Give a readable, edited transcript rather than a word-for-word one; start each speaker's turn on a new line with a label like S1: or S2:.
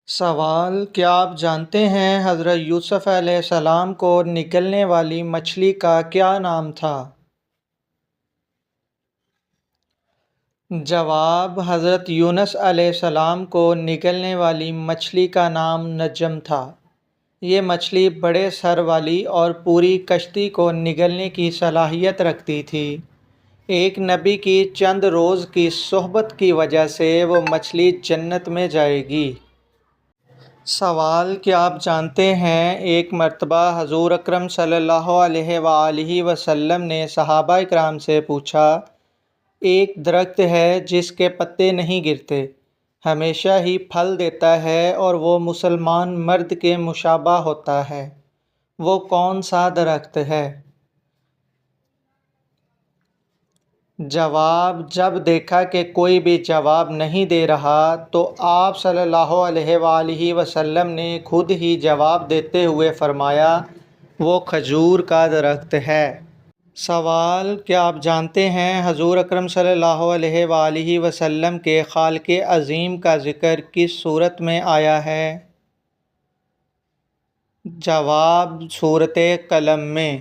S1: سوال: کیا آپ جانتے ہیں حضرت یوسف علیہ السلام کو نگلنے والی مچھلی کا کیا نام تھا؟ جواب: حضرت یونس علیہ السلام کو نگلنے والی مچھلی کا نام نجم تھا۔ یہ مچھلی بڑے سر والی اور پوری کشتی کو نگلنے کی صلاحیت رکھتی تھی۔ ایک نبی کی چند روز کی صحبت کی وجہ سے وہ مچھلی جنت میں جائے گی۔ سوال: کیا آپ جانتے ہیں ایک مرتبہ حضور اکرم صلی اللہ علیہ وآلہ وسلم نے صحابہ کرام سے پوچھا، ایک درخت ہے جس کے پتے نہیں گرتے، ہمیشہ ہی پھل دیتا ہے اور وہ مسلمان مرد کے مشابہ ہوتا ہے، وہ کون سا درخت ہے؟ جواب: جب دیکھا کہ کوئی بھی جواب نہیں دے رہا تو آپ صلی اللہ علیہ وآلہ وسلم نے خود ہی جواب دیتے ہوئے فرمایا، وہ کھجور کا درخت ہے۔ سوال: کیا آپ جانتے ہیں حضور اکرم صلی اللہ علیہ وآلہ وسلم کے خالق عظیم کا ذکر کس سورت میں آیا ہے؟ جواب: سورۃ قلم میں۔